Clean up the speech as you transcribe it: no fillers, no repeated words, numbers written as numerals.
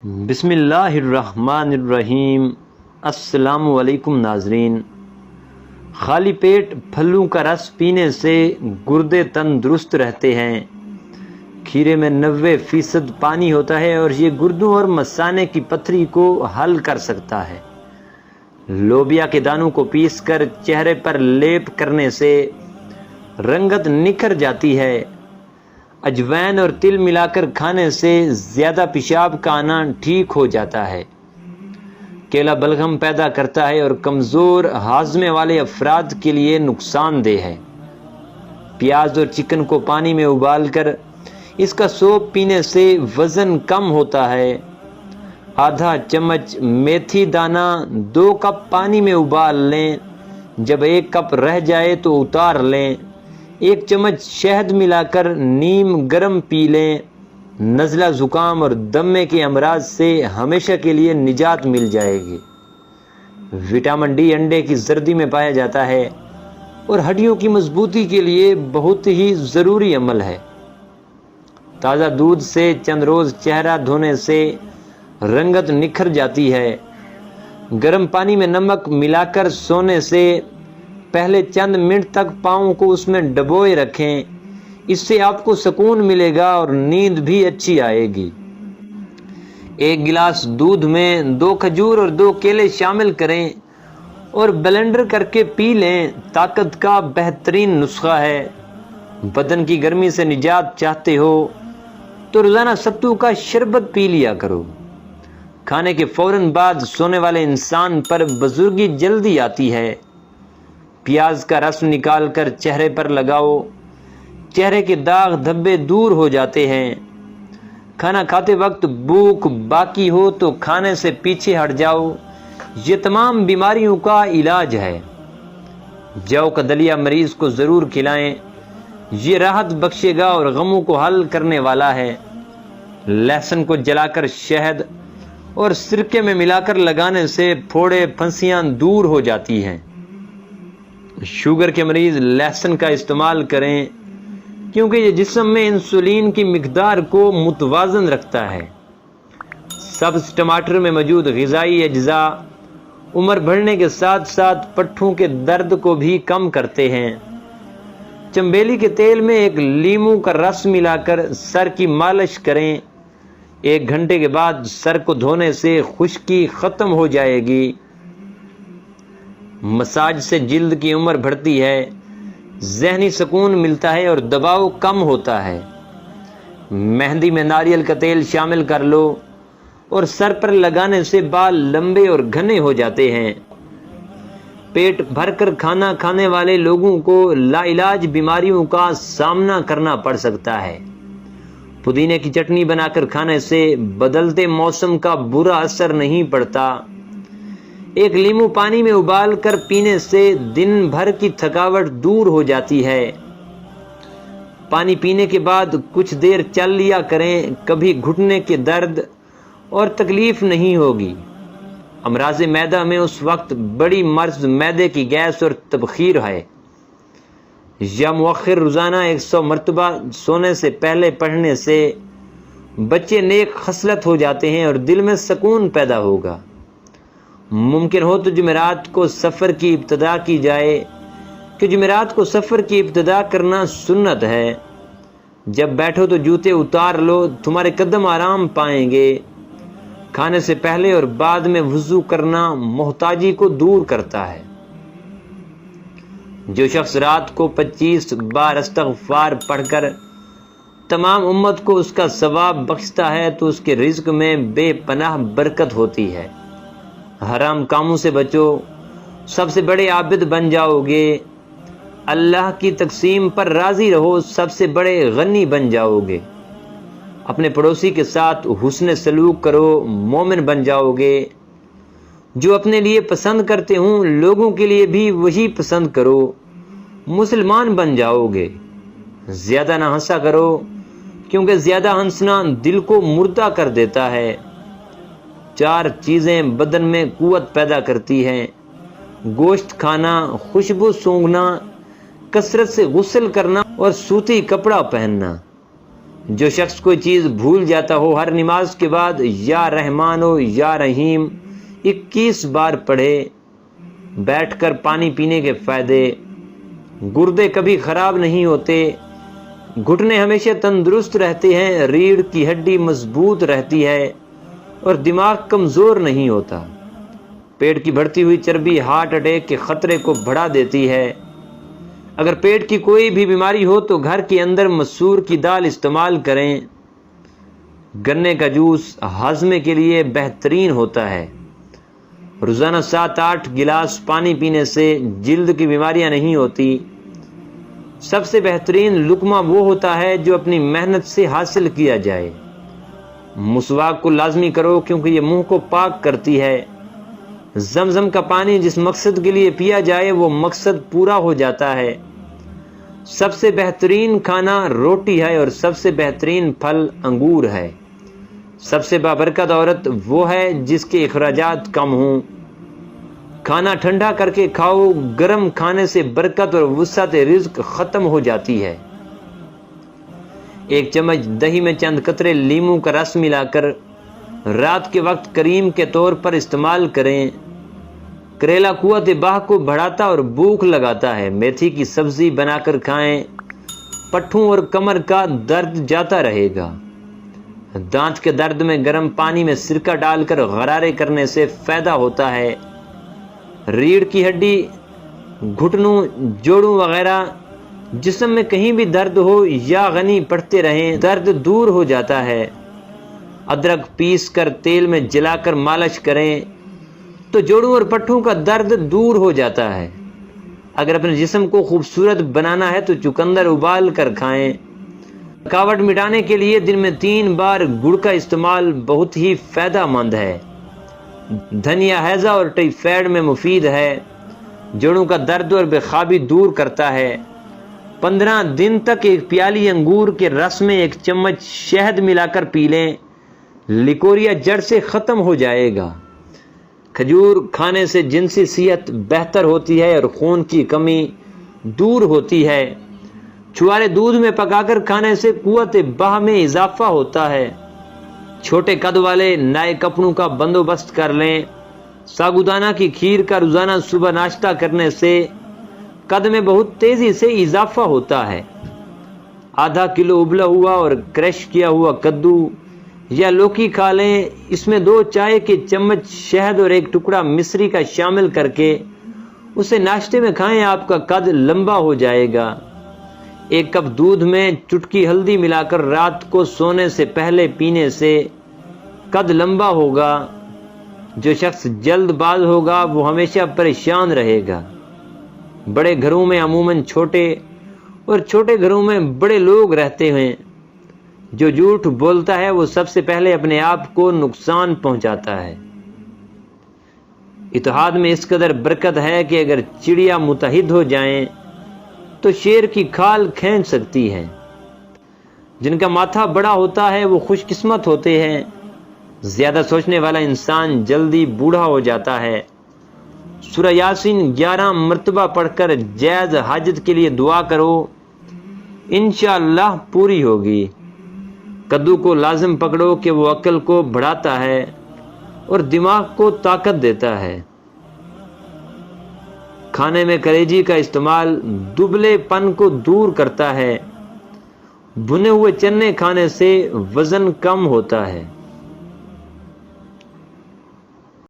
بسم اللہ الرحمن الرحیم۔ السلام علیکم ناظرین۔ خالی پیٹ پھلوں کا رس پینے سے گردے تندرست رہتے ہیں۔ کھیرے میں 90% پانی ہوتا ہے اور یہ گردوں اور مثانے کی پتھری کو حل کر سکتا ہے۔ لوبیا کے دانوں کو پیس کر چہرے پر لیپ کرنے سے رنگت نکھر جاتی ہے۔ اجوائن اور تل ملا کر کھانے سے زیادہ پیشاب کا آنا ٹھیک ہو جاتا ہے۔ کیلا بلغم پیدا کرتا ہے اور کمزور ہاضمے والے افراد کے لیے نقصان دہ ہے۔ پیاز اور چکن کو پانی میں ابال کر اس کا سوپ پینے سے وزن کم ہوتا ہے۔ آدھا چمچ میتھی دانہ 2 کپ پانی میں ابال لیں، جب 1 کپ رہ جائے تو اتار لیں۔ 1 چمچ شہد ملا کر نیم گرم پی لیں۔ نزلہ زکام اور دمے کے امراض سے ہمیشہ کے لیے نجات مل جائے گی۔ وٹامن ڈی انڈے کی زردی میں پایا جاتا ہے اور ہڈیوں کی مضبوطی کے لیے بہت ہی ضروری عمل ہے۔ تازہ دودھ سے چند روز چہرہ دھونے سے رنگت نکھر جاتی ہے۔ گرم پانی میں نمک ملا کر سونے سے پہلے چند منٹ تک پاؤں کو اس میں ڈبوئے رکھیں، اس سے آپ کو سکون ملے گا اور نیند بھی اچھی آئے گی۔ 1 گلاس دودھ میں 2 کھجور اور 2 کیلے شامل کریں اور بلینڈر کر کے پی لیں۔ طاقت کا بہترین نسخہ ہے۔ بدن کی گرمی سے نجات چاہتے ہو تو روزانہ ستو کا شربت پی لیا کرو۔ کھانے کے فوراً بعد سونے والے انسان پر بزرگی جلدی آتی ہے۔ پیاز کا رس نکال کر چہرے پر لگاؤ، چہرے کے داغ دھبے دور ہو جاتے ہیں۔ کھانا کھاتے وقت بھوک باقی ہو تو کھانے سے پیچھے ہٹ جاؤ، یہ تمام بیماریوں کا علاج ہے۔ جو کا دلیا مریض کو ضرور کھلائیں، یہ راحت بخشے گا اور غموں کو حل کرنے والا ہے۔ لہسن کو جلا کر شہد اور سرکے میں ملا کر لگانے سے پھوڑے پھنسیاں دور ہو جاتی ہیں۔ شوگر کے مریض لہسن کا استعمال کریں کیونکہ یہ جسم میں انسولین کی مقدار کو متوازن رکھتا ہے۔ سبز ٹماٹر میں موجود غذائی اجزاء عمر بڑھنے کے ساتھ ساتھ پٹھوں کے درد کو بھی کم کرتے ہیں۔ چنبیلی کے تیل میں 1 لیموں کا رس ملا کر سر کی مالش کریں، 1 گھنٹے کے بعد سر کو دھونے سے خشکی ختم ہو جائے گی۔ مساج سے جلد کی عمر بڑھتی ہے، ذہنی سکون ملتا ہے اور دباؤ کم ہوتا ہے۔ مہندی میں ناریل کا تیل شامل کر لو اور سر پر لگانے سے بال لمبے اور گھنے ہو جاتے ہیں۔ پیٹ بھر کر کھانا کھانے والے لوگوں کو لا علاج بیماریوں کا سامنا کرنا پڑ سکتا ہے۔ پودینے کی چٹنی بنا کر کھانے سے بدلتے موسم کا برا اثر نہیں پڑتا۔ 1 لیموں پانی میں ابال کر پینے سے دن بھر کی تھکاوٹ دور ہو جاتی ہے۔ پانی پینے کے بعد کچھ دیر چل لیا کریں، کبھی گھٹنے کے درد اور تکلیف نہیں ہوگی۔ امراض معدہ میں اس وقت بڑی مرض معدے کی گیس اور تبخیر ہے۔ یا مؤخر روزانہ 100 مرتبہ سونے سے پہلے پڑھنے سے بچے نیک خصلت ہو جاتے ہیں اور دل میں سکون پیدا ہوگا۔ ممکن ہو تو جمعرات کو سفر کی ابتدا کی جائے کہ جمعرات کو سفر کی ابتدا کرنا سنت ہے۔ جب بیٹھو تو جوتے اتار لو، تمہارے قدم آرام پائیں گے۔ کھانے سے پہلے اور بعد میں وضو کرنا محتاجی کو دور کرتا ہے۔ جو شخص رات کو 25 بار استغفار پڑھ کر تمام امت کو اس کا ثواب بخشتا ہے تو اس کے رزق میں بے پناہ برکت ہوتی ہے۔ حرام کاموں سے بچو، سب سے بڑے عابد بن جاؤ گے۔ اللہ کی تقسیم پر راضی رہو، سب سے بڑے غنی بن جاؤ گے۔ اپنے پڑوسی کے ساتھ حسن سلوک کرو، مومن بن جاؤ گے۔ جو اپنے لیے پسند کرتے ہوں لوگوں کے لیے بھی وہی پسند کرو، مسلمان بن جاؤ گے۔ زیادہ نہ ہنسا کرو کیونکہ زیادہ ہنسنا دل کو مردہ کر دیتا ہے۔ 4 چیزیں بدن میں قوت پیدا کرتی ہیں: گوشت کھانا، خوشبو سونگھنا، کثرت سے غسل کرنا اور سوتی کپڑا پہننا۔ جو شخص کوئی چیز بھول جاتا ہو ہر نماز کے بعد یا رحمان و یا رحیم 21 بار پڑھے۔ بیٹھ کر پانی پینے کے فائدے: گردے کبھی خراب نہیں ہوتے، گھٹنے ہمیشہ تندرست رہتے ہیں، ریڑھ کی ہڈی مضبوط رہتی ہے اور دماغ کمزور نہیں ہوتا۔ پیٹ کی بڑھتی ہوئی چربی ہارٹ اٹیک کے خطرے کو بڑھا دیتی ہے۔ اگر پیٹ کی کوئی بھی بیماری ہو تو گھر کے اندر مسور کی دال استعمال کریں۔ گنے کا جوس ہاضمے کے لیے بہترین ہوتا ہے۔ روزانہ 7-8 گلاس پانی پینے سے جلد کی بیماریاں نہیں ہوتی۔ سب سے بہترین لقمہ وہ ہوتا ہے جو اپنی محنت سے حاصل کیا جائے۔ مسواک کو لازمی کرو کیونکہ یہ منہ کو پاک کرتی ہے۔ زمزم کا پانی جس مقصد کے لیے پیا جائے وہ مقصد پورا ہو جاتا ہے۔ سب سے بہترین کھانا روٹی ہے اور سب سے بہترین پھل انگور ہے۔ سب سے بابرکت عورت وہ ہے جس کے اخراجات کم ہوں۔ کھانا ٹھنڈا کر کے کھاؤ، گرم کھانے سے برکت اور وسعت رزق ختم ہو جاتی ہے۔ ایک چمچ دہی میں چند قطرے لیموں کا رس ملا کر رات کے وقت کریم کے طور پر استعمال کریں۔ کریلا قوت باہ کو بڑھاتا اور بھوک لگاتا ہے۔ میتھی کی سبزی بنا کر کھائیں، پٹھوں اور کمر کا درد جاتا رہے گا۔ دانت کے درد میں گرم پانی میں سرکہ ڈال کر غرارے کرنے سے فائدہ ہوتا ہے۔ ریڑھ کی ہڈی، گھٹنوں، جوڑوں وغیرہ جسم میں کہیں بھی درد ہو یا غنی پڑھتے رہیں، درد دور ہو جاتا ہے۔ ادرک پیس کر تیل میں جلا کر مالش کریں تو جوڑوں اور پٹھوں کا درد دور ہو جاتا ہے۔ اگر اپنے جسم کو خوبصورت بنانا ہے تو چقندر ابال کر کھائیں۔ تھکاوٹ مٹانے کے لیے دن میں 3 بار گڑ کا استعمال بہت ہی فائدہ مند ہے۔ دھنیا ہیضہ اور ٹائیفائڈ میں مفید ہے۔ جوڑوں کا درد اور بے خوابی دور کرتا ہے۔ 15 دن تک ایک پیالی انگور کے رس میں 1 چمچ شہد ملا کر پی لیں، لیکوریا جڑ سے ختم ہو جائے گا۔ کھجور کھانے سے جنسی صحت بہتر ہوتی ہے اور خون کی کمی دور ہوتی ہے۔ چھوارے دودھ میں پکا کر کھانے سے قوت باہ میں اضافہ ہوتا ہے۔ چھوٹے قد والے نئے کپڑوں کا بندوبست کر لیں۔ ساگودانہ کی کھیر کا روزانہ صبح ناشتہ کرنے سے قد میں بہت تیزی سے اضافہ ہوتا ہے۔ آدھا کلو ابلا ہوا اور کریش کیا ہوا کدو یا لوکی کھا لیں۔ اس میں 2 چائے کے چمچ شہد اور 1 ٹکڑا مصری کا شامل کر کے اسے ناشتے میں کھائیں، آپ کا قد لمبا ہو جائے گا۔ 1 کپ دودھ میں چٹکی ہلدی ملا کر رات کو سونے سے پہلے پینے سے قد لمبا ہوگا۔ جو شخص جلد باز ہوگا وہ ہمیشہ پریشان رہے گا۔ بڑے گھروں میں عموماً چھوٹے اور چھوٹے گھروں میں بڑے لوگ رہتے ہیں۔ جو جھوٹ بولتا ہے وہ سب سے پہلے اپنے آپ کو نقصان پہنچاتا ہے۔ اتحاد میں اس قدر برکت ہے کہ اگر چڑیا متحد ہو جائیں تو شیر کی کھال کھینچ سکتی ہے۔ جن کا ماتھا بڑا ہوتا ہے وہ خوش قسمت ہوتے ہیں۔ زیادہ سوچنے والا انسان جلدی بوڑھا ہو جاتا ہے۔ سورہ یاسین 11 مرتبہ پڑھ کر جائز حاجت کے لیے دعا کرو، انشاءاللہ پوری ہوگی۔ کدو کو لازم پکڑو کہ وہ عقل کو بڑھاتا ہے اور دماغ کو طاقت دیتا ہے۔ کھانے میں کلیجی کا استعمال دبلے پن کو دور کرتا ہے۔ بھنے ہوئے چنے کھانے سے وزن کم ہوتا ہے۔